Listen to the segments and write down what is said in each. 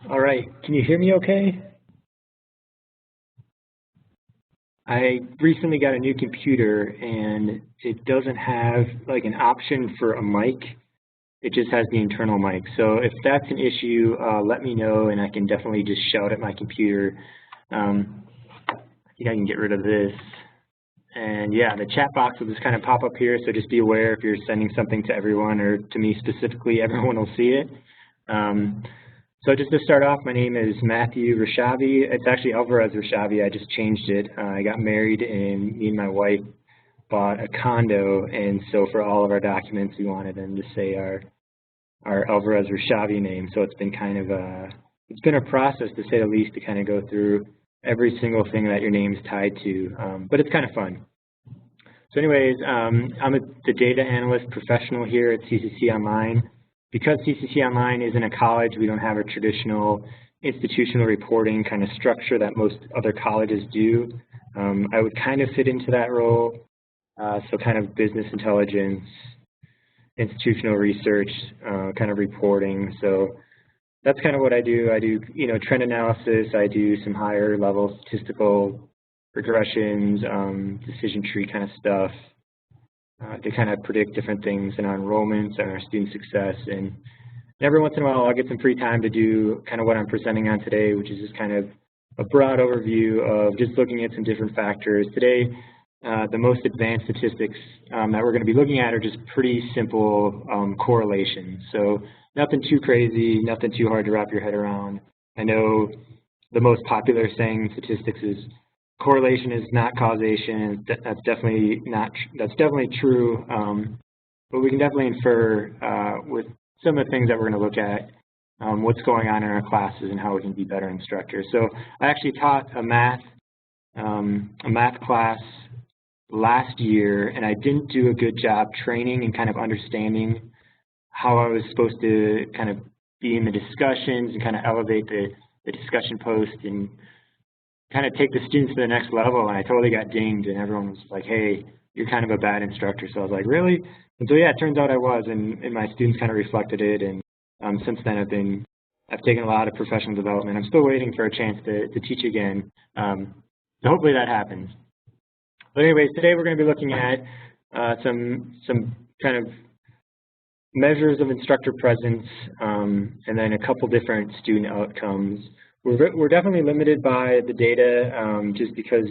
All right, can you hear me okay? I recently got a new computer and it doesn't have like an option for a mic. It just has the internal mic. So if that's an issue, let me know and I can definitely just shout at my computer. Um, I think I can get rid of this. And yeah, the chat box will just kind of pop up here. So just be aware if you're sending something to everyone or to me specifically, everyone will see it. Um, So just to start off, my name is Matthew Rashavi. It's actually Alvarez Rashavi. I just changed it. I got married and me and my wife bought a condo, and so for all of our documents, we wanted them to say our Alvarez Rashavi name. So it's been kind of it's been a process to say the least to kind of go through every single thing that your name's tied to, but it's kind of fun. So anyways, I'm the data analyst professional here at CCC Online. Because CCC Online isn't a college, we don't have a traditional institutional reporting kind of structure that most other colleges do. I would kind of fit into that role, so kind of business intelligence, institutional research, kind of reporting. So that's kind of what I do. I do, trend analysis. I do some higher level statistical regressions, decision tree kind of stuff to kind of predict different things in our enrollments and our student success. And every once in a while, I'll get some free time to do kind of what I'm presenting on today, which is just kind of a broad overview of just looking at some different factors. Today, the most advanced statistics that we're going to be looking at are just pretty simple correlations. So nothing too crazy, nothing too hard to wrap your head around. I know the most popular saying in statistics is correlation is not causation. That's definitely not. That's definitely true. But we can definitely infer with some of the things that we're going to look at what's going on in our classes and how we can be better instructors. So I actually taught a math class last year, and I didn't do a good job training and kind of understanding how I was supposed to kind of be in the discussions and kind of elevate the discussion post and kind of take the students to the next level. And I totally got dinged, and everyone was like, hey, you're kind of a bad instructor. So I was like, really? And so yeah, it turns out I was, and my students kind of reflected it. And since then I've taken a lot of professional development. I'm still waiting for a chance to teach again. So hopefully that happens. But anyways, today we're going to be looking at some kind of measures of instructor presence, and then a couple different student outcomes. We're definitely limited by the data just because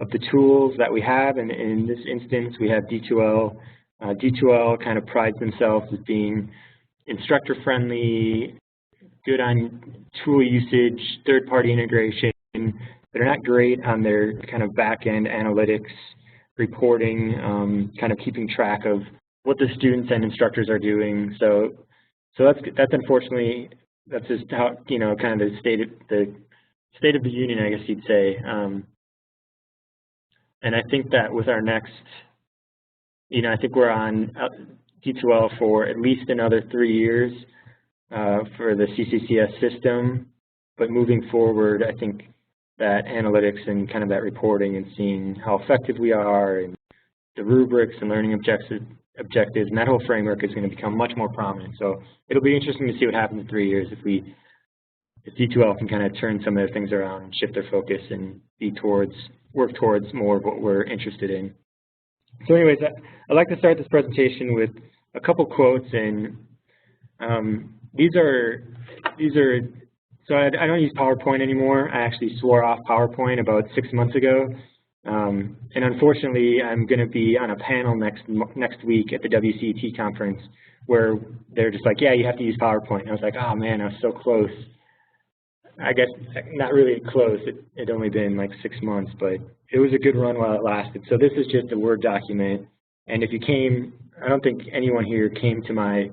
of the tools that we have, and in this instance we have D2L. D2L kind of prides themselves as being instructor friendly, good on tool usage, third-party integration. They're not great on their kind of back-end analytics, reporting, kind of keeping track of what the students and instructors are doing. So that's unfortunately, that's just how, kind of the state of the union, I guess you'd say. And I think that with our next, I think we're on D2L for at least another 3 years for the CCCS system. But moving forward, I think that analytics and kind of that reporting and seeing how effective we are and the rubrics and learning objectives, and that whole framework is going to become much more prominent. So it'll be interesting to see what happens in 3 years if D2L can kind of turn some of the things around and shift their focus and work towards more of what we're interested in. So anyways, I'd like to start this presentation with a couple quotes, and these are so I don't use PowerPoint anymore. I actually swore off PowerPoint about 6 months ago. And unfortunately, I'm going to be on a panel next week at the WCET conference where they're just like, yeah, you have to use PowerPoint. And I was like, oh man, I was so close. I guess not really close. It'd only been like 6 months, but it was a good run while it lasted. So this is just a Word document. And if you came, I don't think anyone here came to my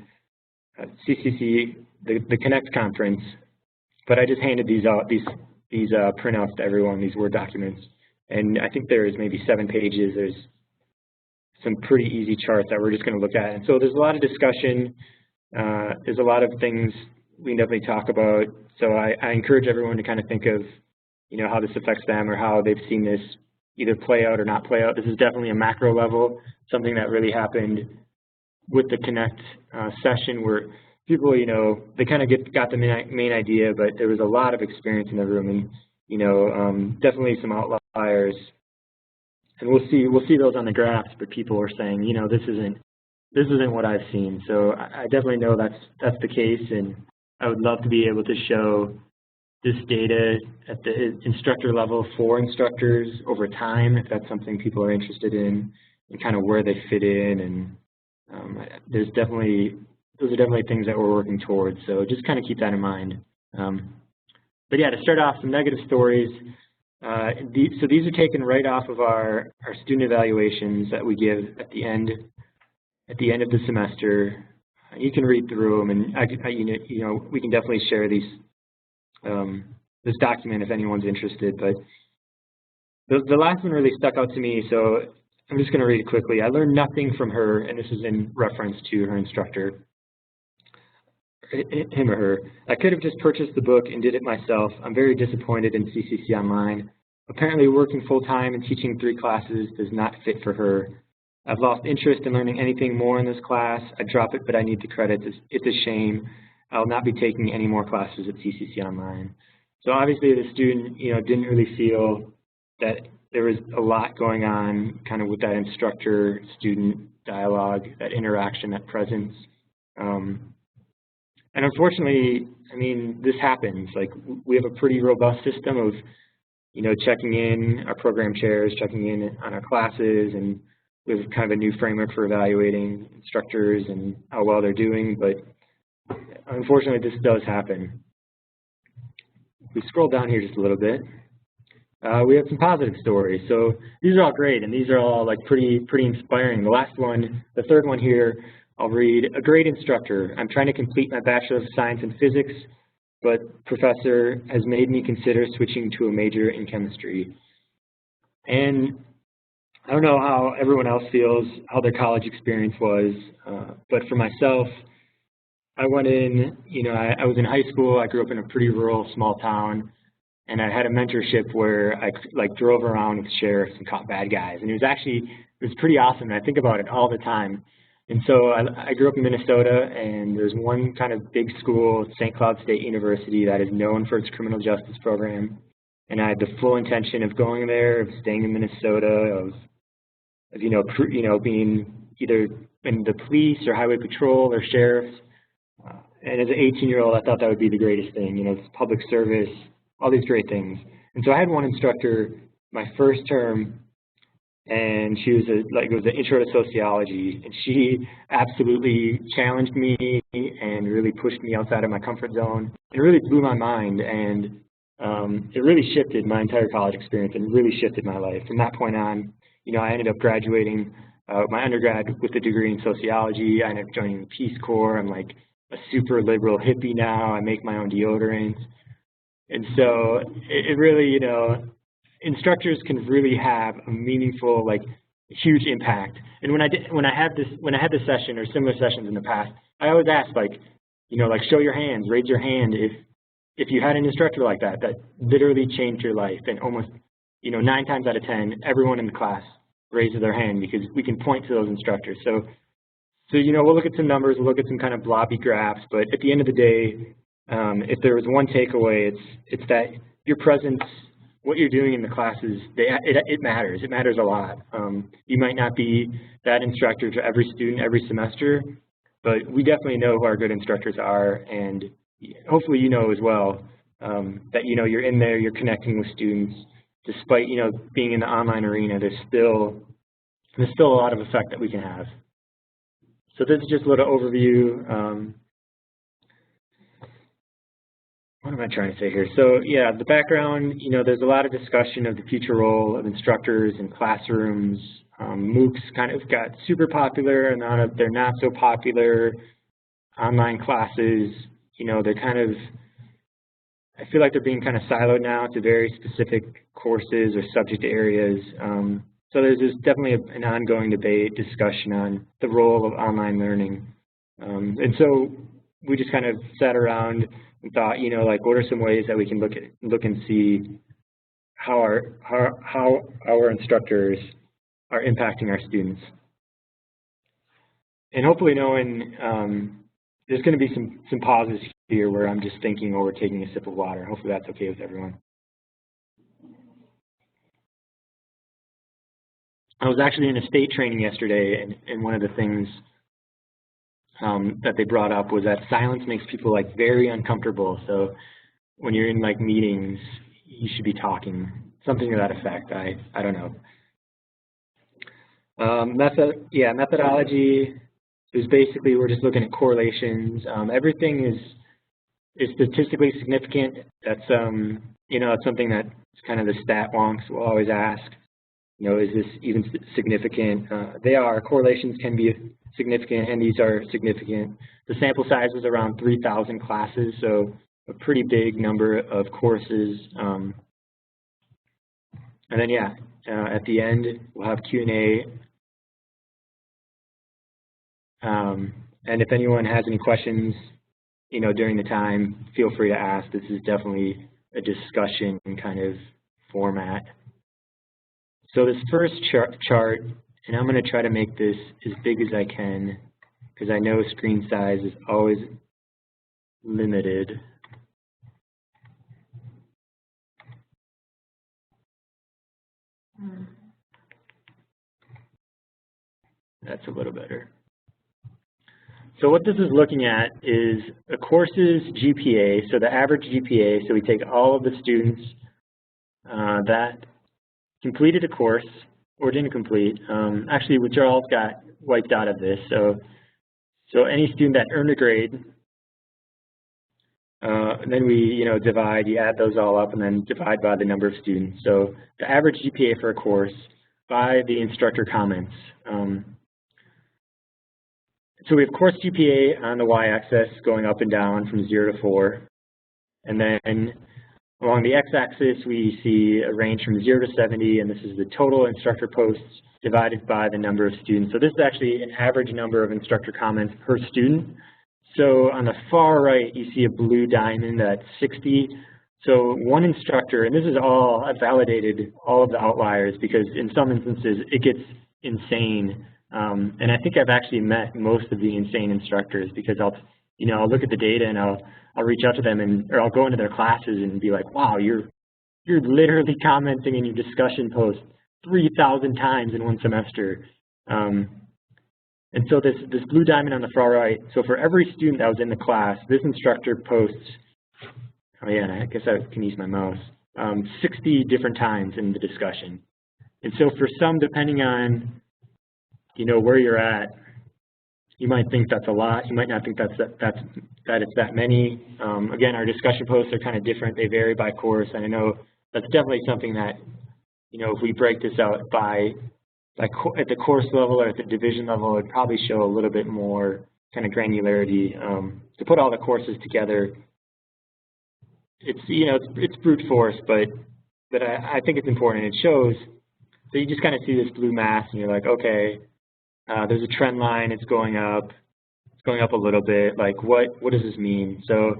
CCC, the Connect conference, but I just handed these out, these printouts to everyone, these Word documents. And I think there's maybe 7 pages. There's some pretty easy charts that we're just going to look at. And so there's a lot of discussion. There's a lot of things we can definitely talk about. So I encourage everyone to kind of think of, how this affects them or how they've seen this either play out or not play out. This is definitely a macro level, something that really happened with the Connect session where people, they kind of got the main idea, but there was a lot of experience in the room, and definitely some outliers. And we'll see those on the graphs, but people are saying, this isn't what I've seen. So I definitely know that's the case, and I would love to be able to show this data at the instructor level for instructors over time, if that's something people are interested in, and kind of where they fit in. And those are definitely things that we're working towards. So just kind of keep that in mind. But yeah, to start off, some negative stories. So these are taken right off of our student evaluations that we give at the end of the semester. You can read through them, and we can definitely share this document if anyone's interested. But the last one really stuck out to me, so I'm just going to read it quickly. I learned nothing from her, and this is in reference to her instructor, him or her. I could have just purchased the book and did it myself. I'm very disappointed in CCC Online. Apparently working full-time and teaching 3 classes does not fit for her. I've lost interest in learning anything more in this class. I drop it, but I need the credits. It's a shame. I'll not be taking any more classes at CCC Online. So obviously the student, didn't really feel that there was a lot going on kind of with that instructor-student dialogue, that interaction, that presence. And unfortunately, this happens. Like, we have a pretty robust system of, checking in our program chairs, checking in on our classes, and we have kind of a new framework for evaluating instructors and how well they're doing, but unfortunately this does happen. If we scroll down here just a little bit, we have some positive stories. So these are all great, and these are all like pretty inspiring. The last one, the third one here, I'll read. A great instructor. I'm trying to complete my Bachelor of Science in Physics, but professor has made me consider switching to a major in chemistry. And I don't know how everyone else feels, how their college experience was, but for myself, I went in, I was in high school. I grew up in a pretty rural, small town, and I had a mentorship where I drove around with sheriffs and caught bad guys, and it was pretty awesome. And I think about it all the time. And so I grew up in Minnesota, and there's one kind of big school, St. Cloud State University, that is known for its criminal justice program. And I had the full intention of going there, of staying in Minnesota, of being either in the police or highway patrol or sheriffs. And as an 18-year-old, I thought that would be the greatest thing, public service, all these great things. And so I had one instructor my first term, and she was it was an intro to sociology, and she absolutely challenged me and really pushed me outside of my comfort zone. It really blew my mind, and it really shifted my entire college experience and really shifted my life. From that point on, I ended up graduating my undergrad with a degree in sociology. I ended up joining the Peace Corps. I'm like a super liberal hippie now. I make my own deodorant. And so it really, instructors can really have a meaningful, huge impact. And when I had this session or similar sessions in the past, I always ask, show your hands, raise your hand if you had an instructor like that literally changed your life. And almost, 9 times out of 10, everyone in the class raises their hand because we can point to those instructors. So we'll look at some numbers, we'll look at some kind of blobby graphs, but at the end of the day, if there was one takeaway, it's that your presence, what you're doing in the classes, it matters. It matters a lot. You might not be that instructor to every student every semester, but we definitely know who our good instructors are, and hopefully as well that you're in there, you're connecting with students. Despite being in the online arena, there's still a lot of effect that we can have. So this is just a little overview. What am I trying to say here? So yeah, the background, there's a lot of discussion of the future role of instructors in classrooms. MOOCs kind of got super popular, and now they're not so popular. Online classes, they're kind of, I feel like they're being kind of siloed now to very specific courses or subject areas. So there's definitely an ongoing debate, discussion on the role of online learning. And so we just kind of sat around and thought, what are some ways that we can look and see how our instructors are impacting our students. And hopefully knowing there's going to be some pauses here where I'm just thinking or taking a sip of water. Hopefully that's okay with everyone. I was actually in a state training yesterday, and one of the things that they brought up was that silence makes people like very uncomfortable. So when you're in like meetings, you should be talking, something to that effect. I don't know. Methodology is basically we're just looking at correlations. Everything is statistically significant. That's you know, it's something that kind of the stat wonks will always ask. You know, is this even significant? They are. Correlations can be significant, and these are significant. The sample size is around 3,000 classes, so a pretty big number of courses. And then, at the end, we'll have Q&A. And if anyone has any questions, you know, during the time, feel free to ask. This is definitely a discussion kind of format. So this first chart, and I'm going to try to make this as big as I can because I know screen size is always limited. That's a little better. So what this is looking at is a course's GPA, so the average GPA. So we take all of the students that completed a course or didn't complete. Actually, which all got wiped out of this. So any student that earned a grade, and then we, you know, divide. You add those all up, and then divide by the number of students. So the average GPA for a course by the instructor comments. So we have course GPA on the y-axis going up and down from 0 to 4. And then along the x-axis, we see a range from 0 to 70, and this is the total instructor posts divided by the number of students. So this is actually an average number of instructor comments per student. So on the far right, you see a blue diamond at 60. So one instructor, and this is all, I've validated all of the outliers because in some instances it gets insane. And I think I've actually met most of the insane instructors because I'll look at the data and I'll reach out to them or I'll go into their classes and be like, wow, you're literally commenting in your discussion post 3,000 times in one semester. And so this blue diamond on the far right, so for every student that was in the class, this instructor posts, oh yeah, and I guess I can use my mouse, 60 different times in the discussion. And so for some, depending on, you know, where you're at, you might think that's a lot. You might not think that it's that many. Again, our discussion posts are kind of different. They vary by course, and I know that's definitely something that, you know, if we break this out at the course level or at the division level, it'd probably show a little bit more kind of granularity. To put all the courses together, it's, you know, it's brute force, but I think it's important. It shows. So you just kind of see this blue mass, and you're like, okay. There's a trend line, it's going up a little bit, like what does this mean? So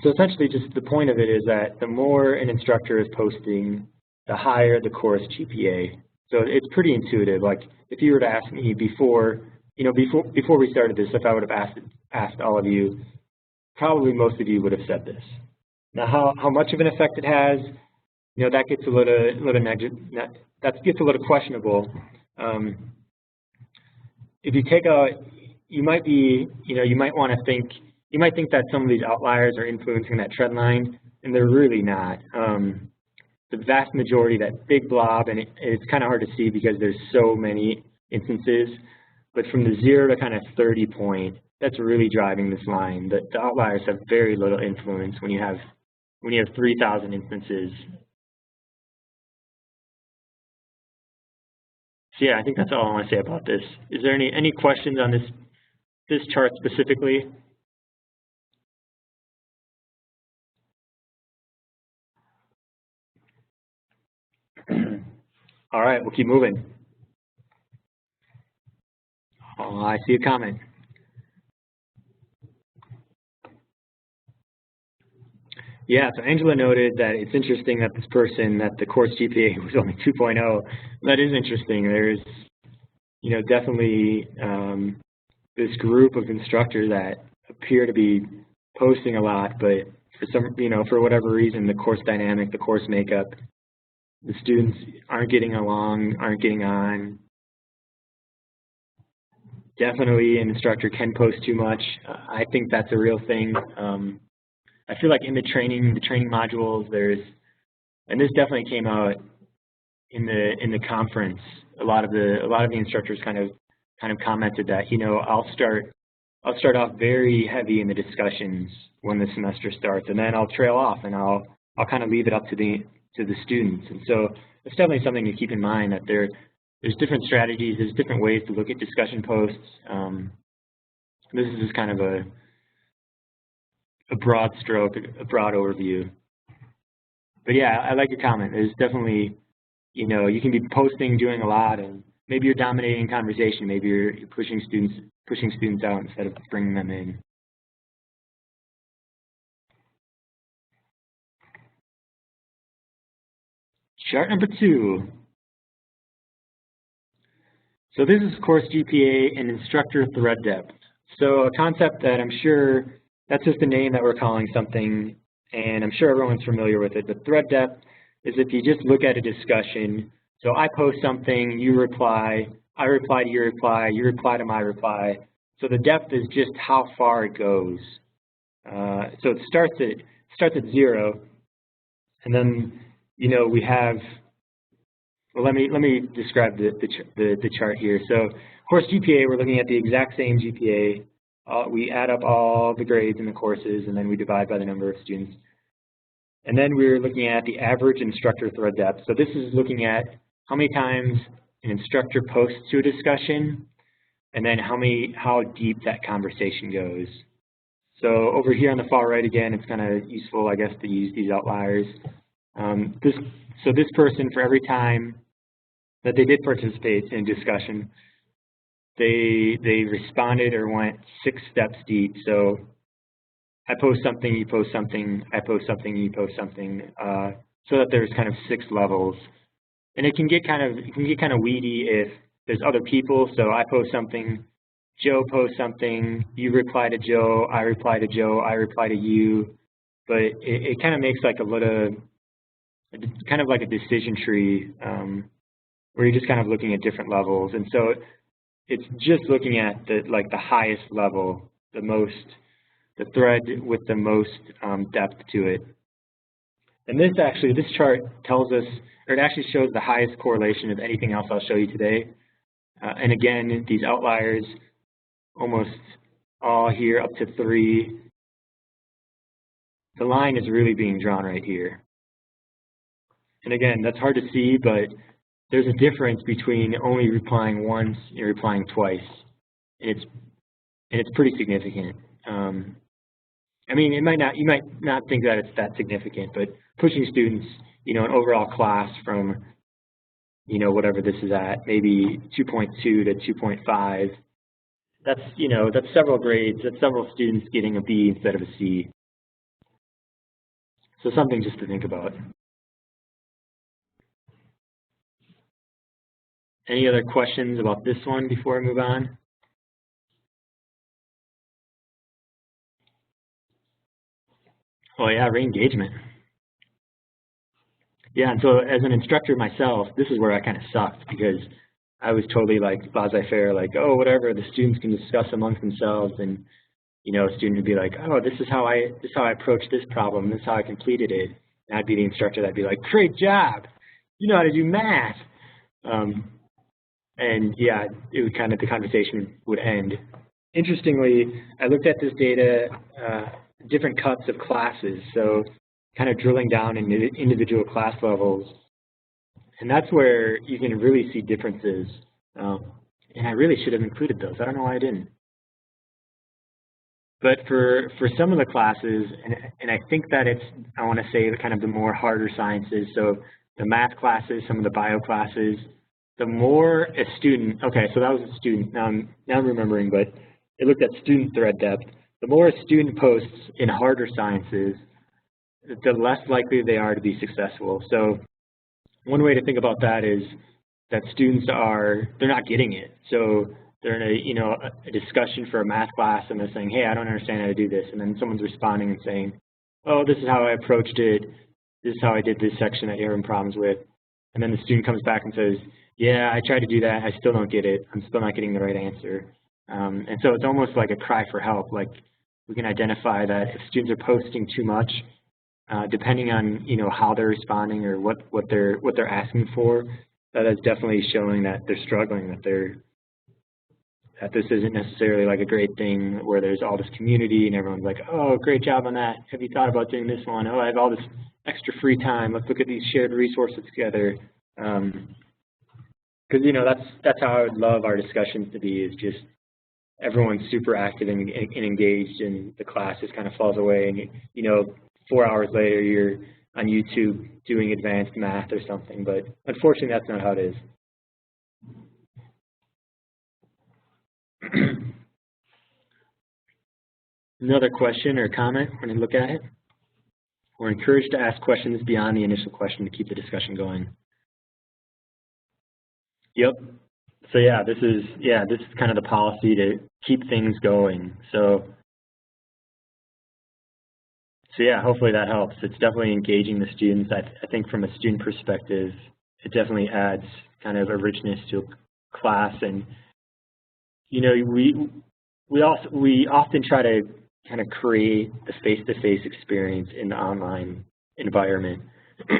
essentially just the point of it is that the more an instructor is posting, the higher the course GPA. So it's pretty intuitive. Like if you were to ask me before we started this, if I would have asked all of you, probably most of you would have said this. Now how much of an effect it has, you know, that gets a little questionable. If you take you might think that some of these outliers are influencing that trend line, and they're really not. The vast majority, that big blob, and it's kind of hard to see because there's so many instances, but from the 0 to kind of 30 point, that's really driving this line. The outliers have very little influence when you have 3,000 instances. So yeah, I think that's all I want to say about this. Is there any questions on this chart specifically? All right, we'll keep moving. Oh, I see a comment. Yeah, so Angela noted that it's interesting that this person, that the course GPA was only 2.0. That is interesting. There's, you know, definitely this group of instructors that appear to be posting a lot, but for some, for whatever reason, the course dynamic, the course makeup, the students aren't getting along, aren't getting on. Definitely an instructor can post too much. I think that's a real thing. I feel like in the training modules, and this definitely came out in the conference. A lot of the instructors kind of commented that, I'll start off very heavy in the discussions when the semester starts, and then I'll trail off and I'll kind of leave it up to the students. And so it's definitely something to keep in mind, that there's different strategies, there's different ways to look at discussion posts. This is just kind of a broad stroke, a broad overview. But yeah, I like your comment. There's definitely, you can be posting, doing a lot, and maybe you're dominating conversation. Maybe you're pushing students out instead of bringing them in. Chart number 2. So this is course GPA and instructor thread depth. So a concept that I'm sure, that's just a name that we're calling something, and I'm sure everyone's familiar with it. But thread depth is if you just look at a discussion. So I post something, you reply, I reply to your reply, you reply to my reply. So the depth is just how far it goes. So it starts at 0, and then we have. Well, let me describe the chart here. So course GPA, we're looking at the exact same GPA. We add up all the grades in the courses, and then we divide by the number of students. And then we're looking at the average instructor thread depth. So this is looking at how many times an instructor posts to a discussion, and then how deep that conversation goes. So over here on the far right, again, it's kind of useful, I guess, to use these outliers. So this person, for every time that they did participate in a discussion, they responded or went 6 steps deep. So I post something, you post something, I post something, you post something, so that there's kind of 6 levels. And it can get kind of weedy if there's other people. So I post something, Joe posts something, you reply to Joe, I reply to Joe, I reply to you. But it kind of makes like kind of like a decision tree, where you're just kind of looking at different levels. And so it's just looking at the highest level, the thread with the most depth to it. And this chart tells us, or it actually shows the highest correlation of anything else I'll show you today. And again, these outliers, almost all here up to 3. The line is really being drawn right here. And again, that's hard to see, but there's a difference between only replying once and replying twice. And it's pretty significant. I mean, you might not think that it's that significant, but pushing students, an overall class from, whatever this is at, maybe 2.2 to 2.5, that's several grades, that's several students getting a B instead of a C. So something just to think about. Any other questions about this one before I move on? Oh yeah, re-engagement. Yeah, and so as an instructor myself, this is where I kind of sucked, because I was totally like laissez-faire, like, oh, whatever, the students can discuss amongst themselves, and a student would be like, oh, this is how I approached this problem, this is how I completed it. And I'd be the instructor that'd be like, great job, you know how to do math. And yeah, it would the conversation would end. Interestingly, I looked at this data, different cuts of classes, so kind of drilling down in individual class levels, and that's where you can really see differences. And I really should have included those. I don't know why I didn't. But for some of the classes, and I think that I want to say kind of the more harder sciences, so the math classes, some of the bio classes, the more a student, okay, so that was a student, now I'm remembering, but it looked at student thread depth. The more a student posts in harder sciences, the less likely they are to be successful. So one way to think about that is that students they're not getting it. So they're in a discussion for a math class and they're saying, hey, I don't understand how to do this. And then someone's responding and saying, oh, this is how I approached it. This is how I did this section that you're having problems with. And then the student comes back and says, yeah, I tried to do that. I still don't get it. I'm still not getting the right answer. And so it's almost like a cry for help. Like we can identify that if students are posting too much, depending on how they're responding or what they're asking for, that is definitely showing that they're struggling, that this isn't necessarily like a great thing where there's all this community and everyone's like, oh, great job on that. Have you thought about doing this one? Oh, I have all this extra free time. Let's look at these shared resources together. Because that's how I would love our discussions to be, is just everyone's super active and engaged, and the class just kind of falls away, and 4 hours later you're on YouTube doing advanced math or something. But unfortunately, that's not how it is. Another question or comment, we're going to look at it. We're encouraged to ask questions beyond the initial question to keep the discussion going. Yep. So yeah, this is kind of the policy to keep things going. So yeah, hopefully that helps. It's definitely engaging the students. I think from a student perspective, it definitely adds kind of a richness to a class. And we often try to kind of create the face-to-face experience in the online environment. I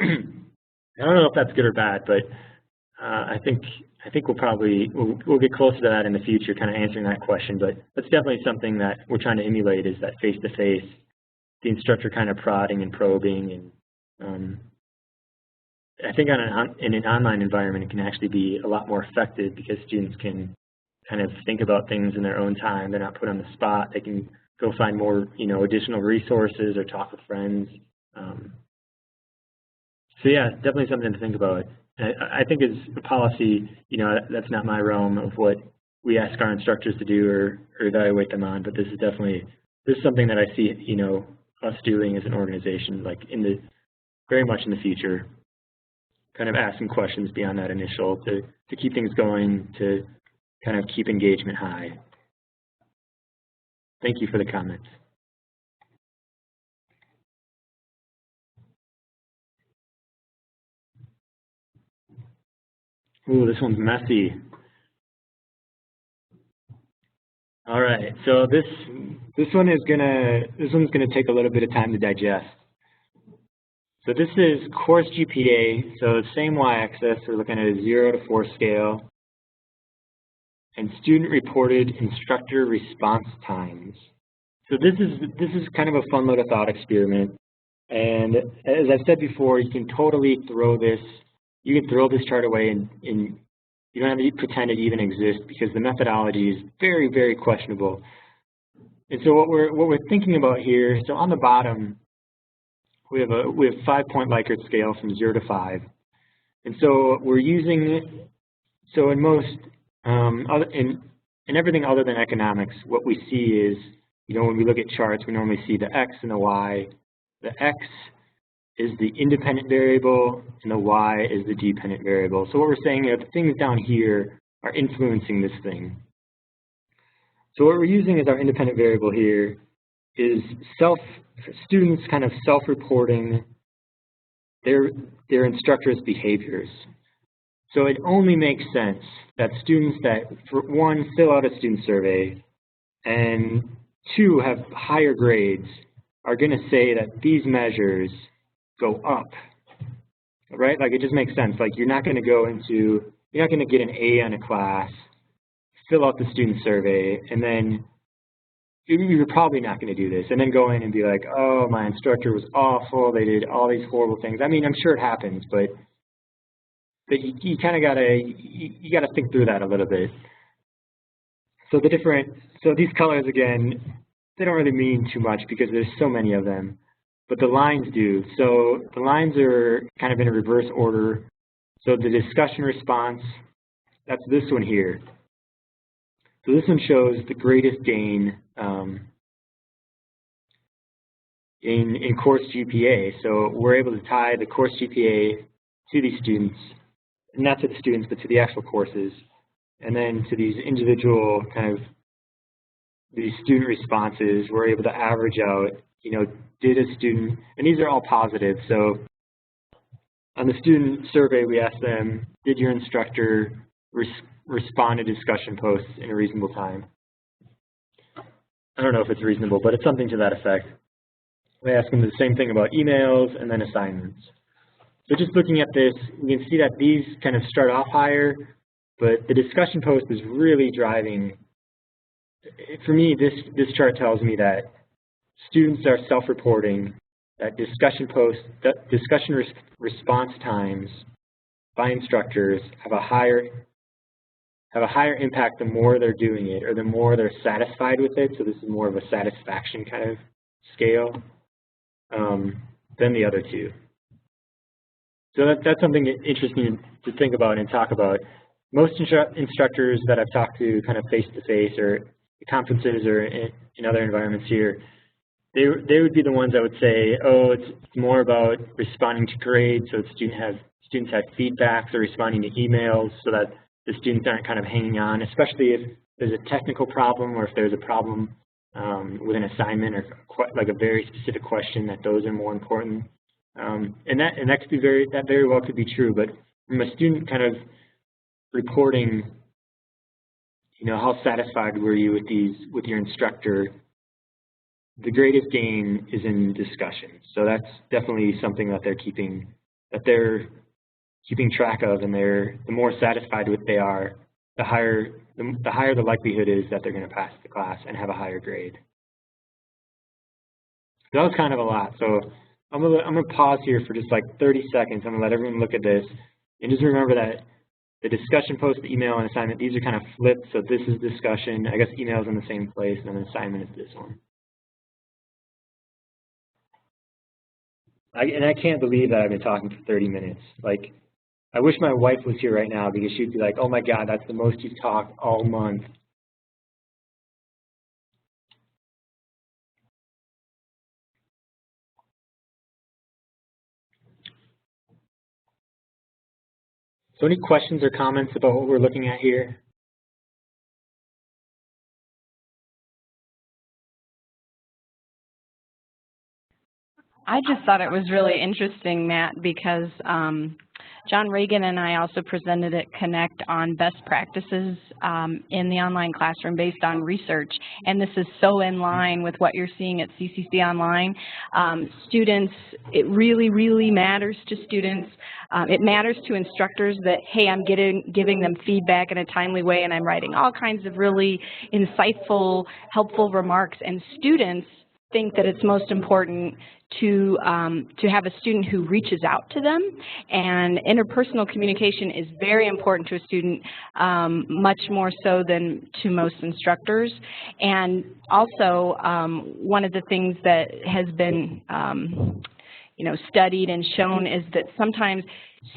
don't know if that's good or bad, but I think we'll get closer to that in the future, kind of answering that question. But that's definitely something that we're trying to emulate, is that face-to-face, the instructor kind of prodding and probing. And I think in an online environment, it can actually be a lot more effective because students can kind of think about things in their own time. They're not put on the spot. They can go find more, additional resources or talk with friends. So yeah, definitely something to think about. I think as a policy, that's not my realm of what we ask our instructors to do or evaluate them on, but this is something that I see, us doing as an organization, like very much in the future, kind of asking questions beyond that initial to keep things going, to kind of keep engagement high. Thank you for the comments. Ooh, this one's messy. All right, so this one's gonna take a little bit of time to digest. So this is course GPA, so the same y-axis. We're looking at a 0 to 4 scale, and student reported instructor response times. So this is kind of a fun little thought experiment. And as I've said before, you can totally throw this chart away and you don't have to pretend it even exists, because the methodology is very, very questionable. And so what we're thinking about here, so on the bottom, we have 5-point Likert scale from 0 to 5. And so we're using, so in most, in everything other than economics, what we see is, when we look at charts, we normally see the X and the Y. The X is the independent variable and the Y is the dependent variable. So what we're saying is the things down here are influencing this thing. So what we're using as our independent variable here is students kind of self-reporting their instructors' behaviors. So it only makes sense that students that, for one, fill out a student survey, and 2, have higher grades, are going to say that these measures go up, right? Like, it just makes sense. Like, you're not going to get an A on a class, fill out the student survey, and then you're probably not going to do this, and then go in and be like, oh, my instructor was awful, they did all these horrible things. I mean, I'm sure it happens, but you kind of gotta think through that a little bit. So these colors, again, they don't really mean too much because there's so many of them, but the lines do. So the lines are kind of in a reverse order. So the discussion response, that's this one here. So this one shows the greatest gain in course GPA. So we're able to tie the course GPA to these students, not to the students, but to the actual courses. And then to these individual kind of these student responses, we're able to average out, you know, did a student, and these are all positive. So on the student survey, we asked them, did your instructor respond to discussion posts in a reasonable time? I don't know if it's reasonable, but it's something to that effect. We ask them the same thing about emails and then assignments. So just looking at this, we can see that these kind of start off higher, but the discussion post is really driving. For me, this chart tells me that students are self-reporting that discussion response times by instructors have a higher impact the more they're doing it, or the more they're satisfied with it. So this is more of a satisfaction kind of scale than the other two. So that's something interesting to think about and talk about. Most instructors that I've talked to kind of face-to-face or at conferences or in other environments here, they would be the ones that would say, oh, it's more about responding to grades, so students have feedbacks, or responding to emails so that the students aren't kind of hanging on, especially if there's a technical problem or if there's a problem with an assignment or like a very specific question, that those are more important. And that could be that very well could be true, but from a student kind of reporting, you know, how satisfied were you with your instructor, the greatest gain is in discussion. So that's definitely something that they're keeping track of, and the more satisfied with they are, the higher the likelihood is that they're going to pass the class and have a higher grade. So that was kind of a lot. So I'm gonna pause here for just like 30 seconds. I'm gonna let everyone look at this, and just remember that the discussion post, the email, and assignment, these are kind of flipped. So this is discussion. I guess email is in the same place, and then the assignment is this one. And I can't believe that I've been talking for 30 minutes. Like, I wish my wife was here right now, because she'd be like, oh my God, that's the most you've talked all month. So any questions or comments about what we're looking at here? I just thought it was really interesting, Matt, because John Reagan and I also presented at Connect on best practices in the online classroom based on research, and this is so in line with what you're seeing at CCC Online. Students, it really, really matters to students. It matters to instructors that, hey, I'm giving them feedback in a timely way, and I'm writing all kinds of really insightful, helpful remarks, and students think that it's most important to have a student who reaches out to them, and interpersonal communication is very important to a student, much more so than to most instructors. And also, one of the things that has been studied and shown is that sometimes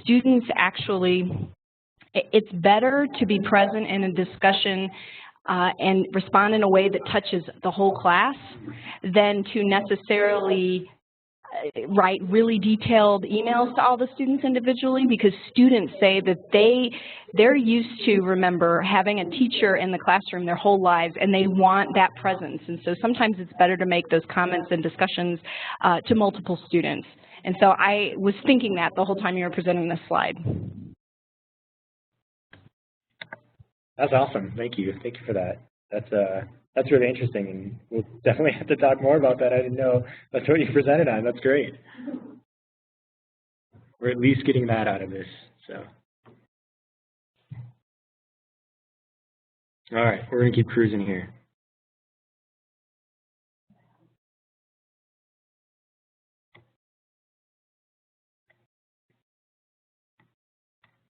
students actually, it's better to be present in a discussion and respond in a way that touches the whole class than to necessarily write really detailed emails to all the students individually, because students say that they're used to, remember, having a teacher in the classroom their whole lives, and they want that presence. And so sometimes it's better to make those comments and discussions to multiple students. And so I was thinking that the whole time you were presenting this slide. That's awesome. Thank you. Thank you for that. That's really interesting, and we'll definitely have to talk more about that. I didn't know that's what you presented on. That's great. We're at least getting that out of this. So, all right, we're gonna keep cruising here.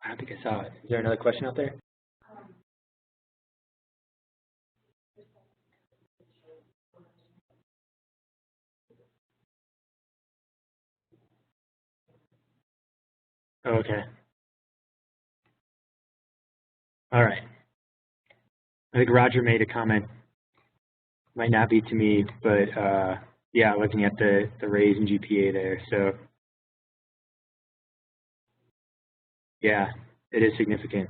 I don't think I saw it. Is there another question out there? Okay. All right. I think Roger made a comment. Might not be to me, but yeah, looking at the raise in GPA there. So yeah, it is significant.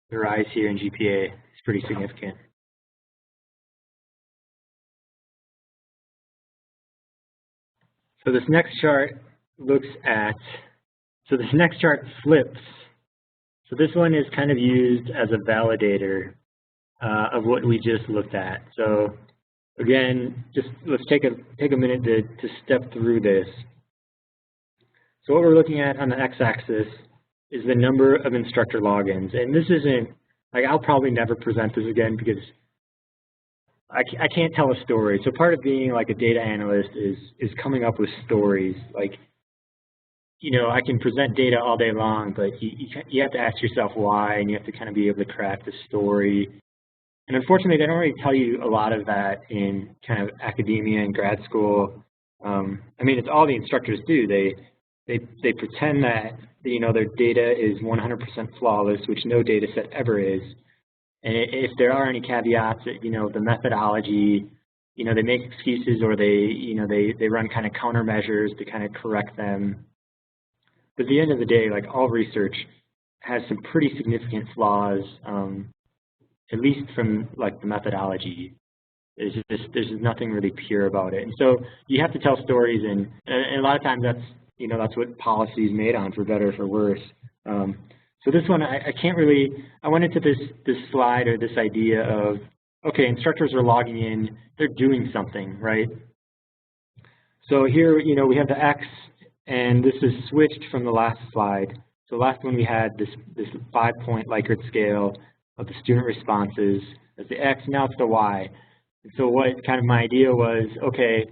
the rise here in GPA is pretty significant. So this next chart flips. So this one is kind of used as a validator of what we just looked at. So again, let's take a minute to step through this. So what we're looking at on the x-axis is the number of instructor logins, and this isn't like, I'll probably never present this again because I can't tell a story. So part of being like a data analyst is coming up with stories. Like, you know, I can present data all day long, but you have to ask yourself why, and you have to kind of be able to craft a story. And unfortunately, they don't really tell you a lot of that in kind of academia and grad school. I mean, it's all the instructors do. They pretend that, you know, their data is 100% flawless, which no data set ever is. And if there are any caveats, you know, the methodology, you know, they make excuses, or they run kind of countermeasures to kind of correct them. But at the end of the day, like, all research has some pretty significant flaws, at least from like the methodology. There's just nothing really pure about it. And so you have to tell stories, and a lot of times that's what policy is made on, for better or for worse. So this one, I went into this slide, or this idea of, okay, instructors are logging in, they're doing something, right? So here, you know, we have the X, and this is switched from the last slide. So last one we had this 5-point Likert scale of the student responses as the X, now it's the Y. And so what kind of my idea was, okay,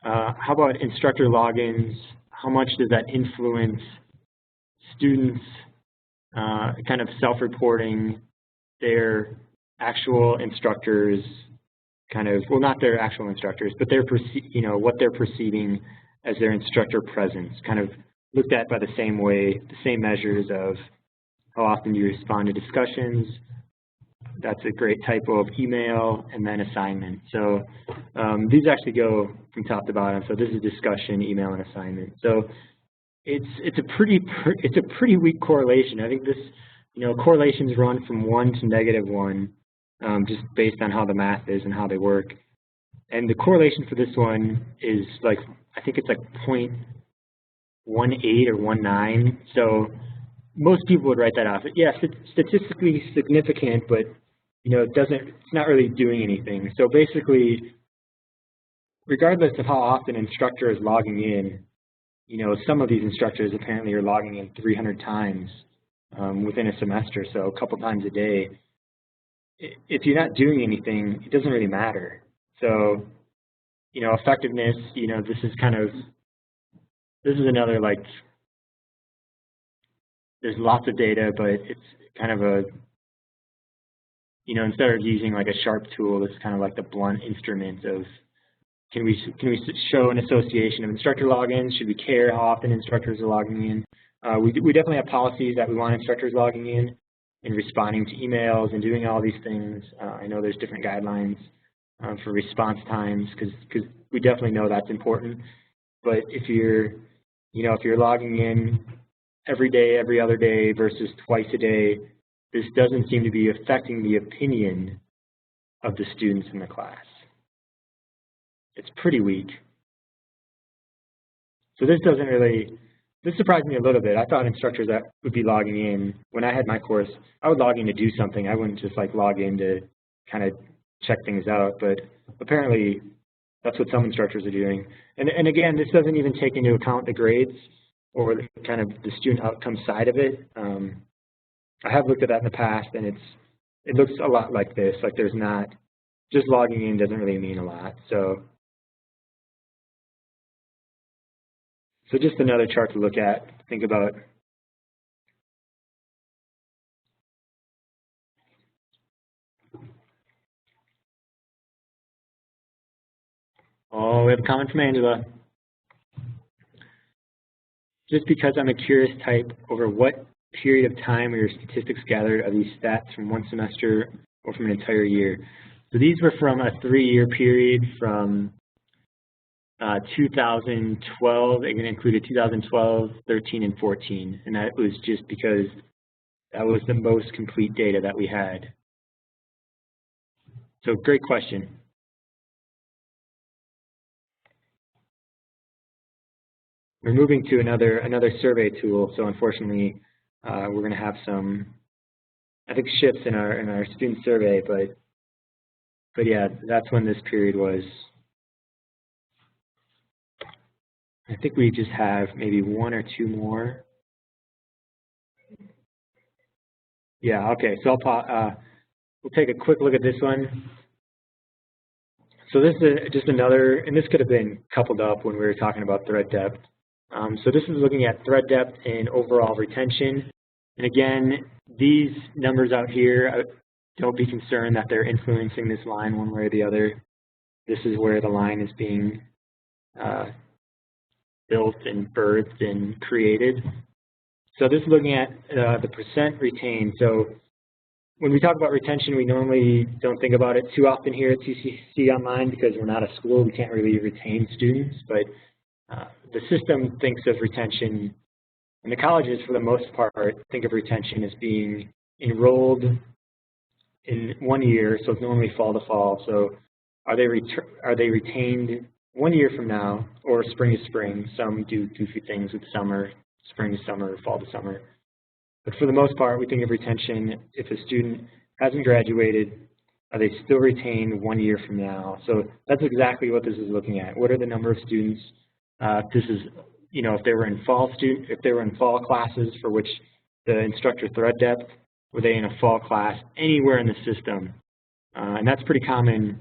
how about instructor logins? How much does that influence students kind of self-reporting their actual instructors, kind of, well, not their actual instructors, but what they're perceiving as their instructor presence, kind of looked at by the same way, the same measures of how often you respond to discussions. That's a great typo of email, and then assignment. So these actually go from top to bottom. So this is discussion, email, and assignment. So it's a pretty weak correlation. I think this, you know, correlations run from 1 to -1, just based on how the math is and how they work. And the correlation for this one is like, I think it's like 0.18 or 0.19. So most people would write that off. Yes, it's statistically significant, but, you know, it's not really doing anything. So basically, regardless of how often an instructor is logging in, you know, some of these instructors apparently are logging in 300 times within a semester, so a couple times a day. If you're not doing anything, it doesn't really matter. So, you know, effectiveness, you know, this is another, like, there's lots of data, but it's kind of a, you know, instead of using like a sharp tool, this is kind of like the blunt instrument of, can we show an association of instructor logins? Should we care how often instructors are logging in? We definitely have policies that we want instructors logging in and responding to emails and doing all these things. I know there's different guidelines for response times, because we definitely know that's important. But if you're logging in every day, every other day versus twice a day, this doesn't seem to be affecting the opinion of the students in the class. It's pretty weak. So this surprised me a little bit. I thought instructors that would be logging in, when I had my course, I would log in to do something. I wouldn't just like log in to kind of check things out, but apparently that's what some instructors are doing. And again, this doesn't even take into account the grades or the kind of the student outcome side of it. I have looked at that in the past, and it looks a lot like this. Like, there's not, just logging in doesn't really mean a lot. So just another chart to look at, think about. Oh, we have a comment from Angela. Just because I'm a curious type, over what period of time were your statistics gathered? Are these stats from one semester or from an entire year? So these were from a 3-year period from 2012. It included 2012, 13, and 14. And that was just because That was the most complete data that we had. So great question. We're moving to another survey tool, so unfortunately we're going to have some, I think, shifts in our student survey, but yeah, that's when this period was. I think we just have maybe one or two more. Yeah, okay, so we'll take a quick look at this one. So this is just another, and this could have been coupled up when we were talking about thread depth. So this is looking at thread depth and overall retention. And again, these numbers out here, don't be concerned that they're influencing this line one way or the other. This is where the line is being built and birthed and created. So this is looking at the percent retained. So when we talk about retention, we normally don't think about it too often here at CCC Online because we're not a school. We can't really retain students, but the system thinks of retention, and the colleges, for the most part, think of retention as being enrolled in 1 year, so it's normally fall to fall. So are they retained 1 year from now, or spring to spring? Some do goofy things with summer, spring to summer, fall to summer. But for the most part, we think of retention if a student hasn't graduated, are they still retained 1 year from now? So that's exactly what this is looking at. What are the number of students? This is, you know, if they were in fall classes for which the instructor thread depth, were they in a fall class anywhere in the system? And that's pretty common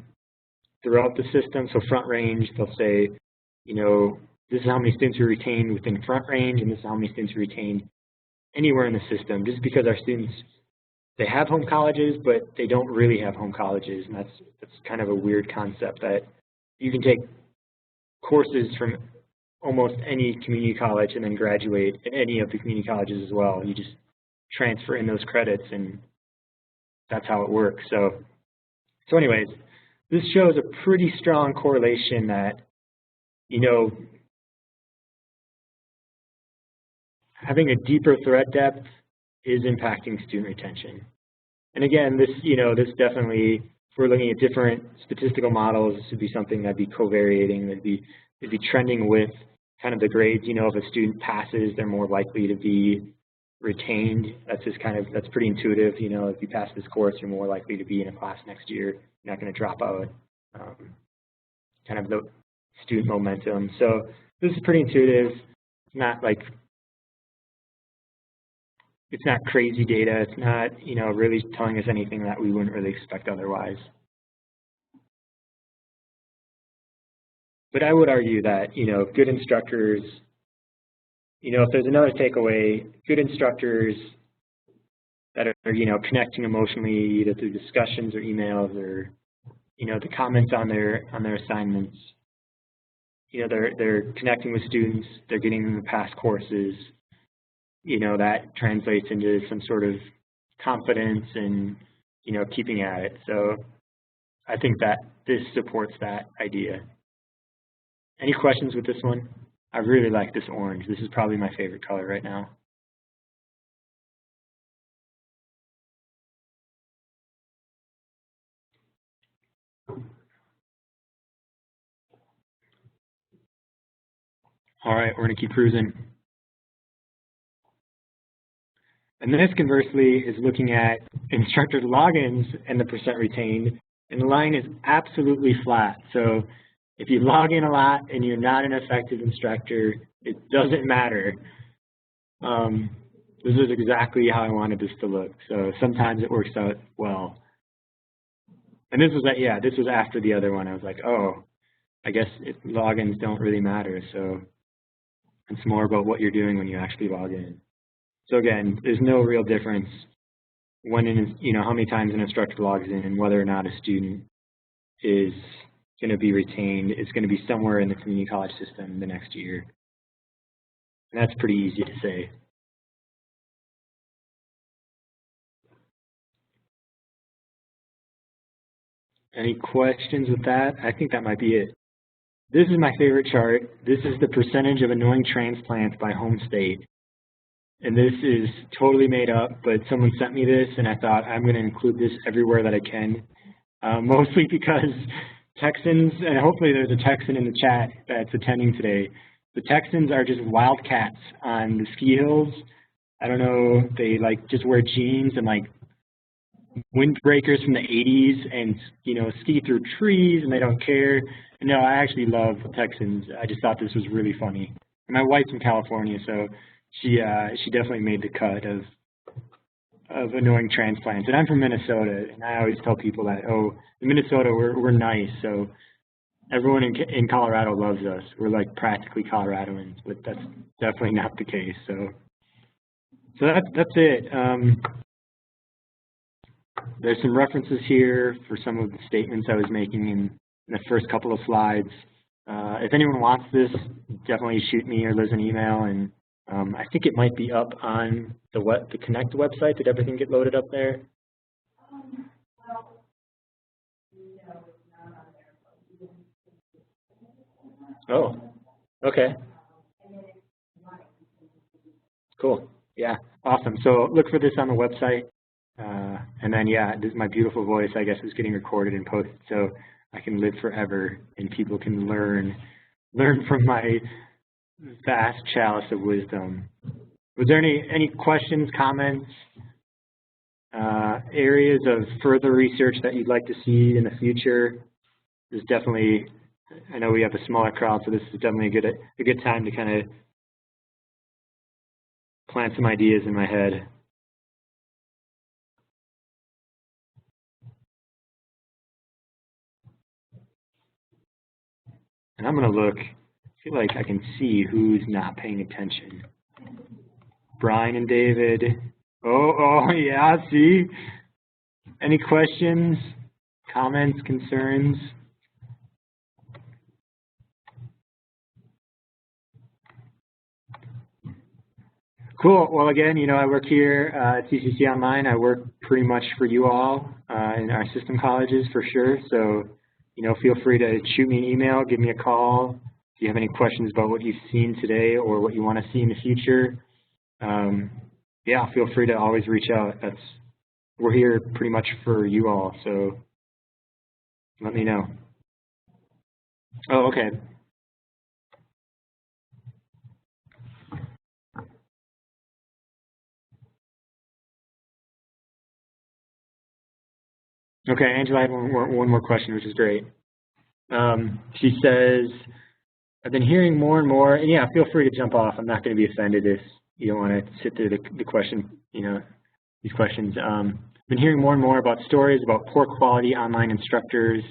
throughout the system. So front range, they'll say, you know, this is how many students are retained within front range, and this is how many students are retained anywhere in the system, just because our students, they have home colleges, but they don't really have home colleges. And that's kind of a weird concept, that you can take courses from almost any community college and then graduate at any of the community colleges as well. You just transfer in those credits, and that's how it works. So anyways, this shows a pretty strong correlation that, you know, having a deeper thread depth is impacting student retention. And again, this, you know, this definitely, if we're looking at different statistical models, this would be something that'd be covariating, that'd be trending with kind of the grades. You know, if a student passes, they're more likely to be retained. That's just kind of, that's pretty intuitive. You know, if you pass this course, you're more likely to be in a class next year. You're not going to drop out. Kind of the student momentum. So this is pretty intuitive. It's not like, it's not crazy data. It's not, you know, really telling us anything that we wouldn't really expect otherwise. But I would argue that, you know, good instructors, you know, if there's another takeaway, good instructors that are, you know, connecting emotionally either through discussions or emails or, you know, the comments on their assignments, you know, they're connecting with students, they're getting them to pass courses, you know, that translates into some sort of confidence and, you know, keeping at it. So I think that this supports that idea. Any questions with this one? I really like this orange. This is probably my favorite color right now. All right, we're going to keep cruising. And this, conversely, is looking at instructor logins and the percent retained, and the line is absolutely flat. So if you log in a lot and you're not an effective instructor, it doesn't matter. This is exactly how I wanted this to look. So sometimes it works out well. And this was, yeah, this was after the other one. I was like, oh, I guess logins don't really matter. So it's more about what you're doing when you actually log in. So again, there's no real difference when, you know, how many times an instructor logs in and whether or not a student is going to be retained. It's going to be somewhere in the community college system the next year. And that's pretty easy to say. Any questions with that? I think that might be it. This is my favorite chart. This is the percentage of annoying transplants by home state. and this is totally made up, but someone sent me this, and I thought I'm going to include this everywhere that I can, mostly because Texans, and hopefully there's a Texan in the chat that's attending today, the Texans are just wildcats on the ski hills. I don't know, they like just wear jeans and like windbreakers from the 80s and, you know, ski through trees and they don't care. No, I actually love Texans. I just thought this was really funny. And my wife's from California, so she definitely made the cut of annoying transplants. And I'm from Minnesota, and I always tell people that, oh, in Minnesota we're nice, so everyone in Colorado loves us. We're like practically Coloradoans, but that's definitely not the case. So that's it. There's some references here for some of the statements I was making in the first couple of slides. If anyone wants this, definitely shoot me or Liz an email, and I think it might be up on the Connect website. Did everything get loaded up there? Oh, okay. Cool. Yeah, awesome. So look for this on the website. And then, yeah, this, my beautiful voice, I guess, is getting recorded and posted, so I can live forever and people can learn from my vast chalice of wisdom. Was there any questions, comments, areas of further research that you'd like to see in the future? There's definitely, I know we have a smaller crowd, so this is definitely a good time to kind of plant some ideas in my head. And I'm going to look, I feel like I can see who's not paying attention. Brian and David. Oh, yeah, see? Any questions, comments, concerns? Cool. Well, again, you know, I work here at CCC Online. I work pretty much for you all in our system colleges for sure. So, you know, feel free to shoot me an email, give me a call. If you have any questions about what you've seen today or what you want to see in the future, yeah, feel free to always reach out. We're here pretty much for you all, so let me know. Oh, okay. Okay, Angela, I have one more question, which is great. She says, I've been hearing more and more, and yeah, feel free to jump off. I'm not going to be offended if you don't want to sit through the question, you know, these questions. I've been hearing more and more about stories about poor quality online instructors,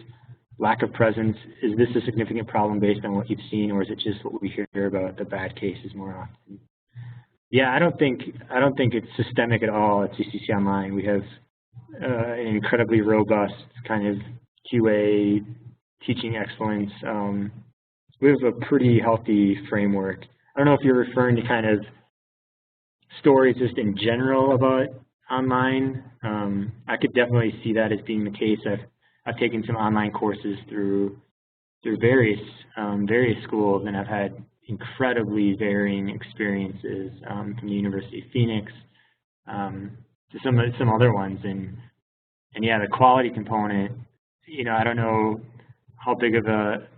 lack of presence. Is this a significant problem based on what you've seen, or is it just what we hear about the bad cases more often? Yeah, I don't think it's systemic at all at CCC Online. We have an incredibly robust kind of QA teaching excellence. We have a pretty healthy framework. I don't know if you're referring to kind of stories just in general about online. I could definitely see that as being the case. I've taken some online courses through various schools, and I've had incredibly varying experiences from the University of Phoenix to some other ones, and yeah, the quality component. You know, I don't know how big of a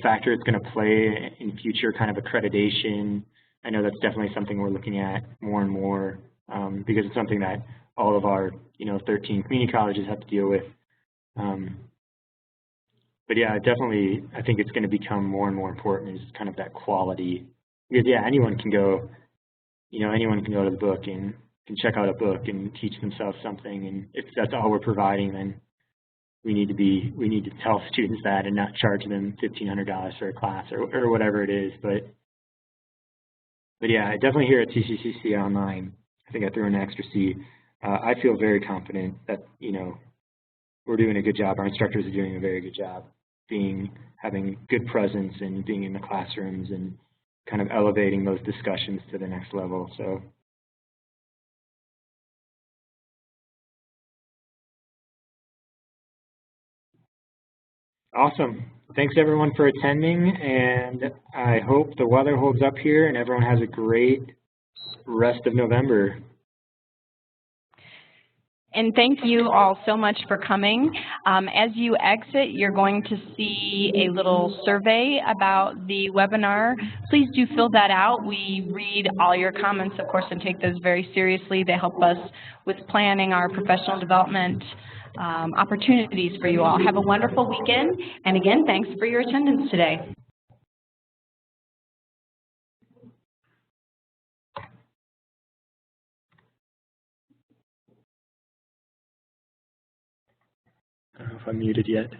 factor it's going to play in future kind of accreditation. I know that's definitely something we're looking at more and more because it's something that all of our 13 community colleges have to deal with. But yeah, definitely, I think it's going to become more and more important is kind of that quality. Because yeah, anyone can go to the book and can check out a book and teach themselves something. And if that's all we're providing, then we need to tell students that and not charge them $1,500 for a class or whatever it is. But yeah, definitely here at CCCC Online, I think I threw in an extra C. I feel very confident that we're doing a good job. Our instructors are doing a very good job having good presence and being in the classrooms and kind of elevating those discussions to the next level. So. Awesome. Thanks everyone for attending, and I hope the weather holds up here and everyone has a great rest of November. And thank you all so much for coming. As you exit, you're going to see a little survey about the webinar. Please do fill that out. We read all your comments, of course, and take those very seriously. They help us with planning our professional development opportunities for you all. Have a wonderful weekend. And again, thanks for your attendance today. I don't know if I'm muted yet.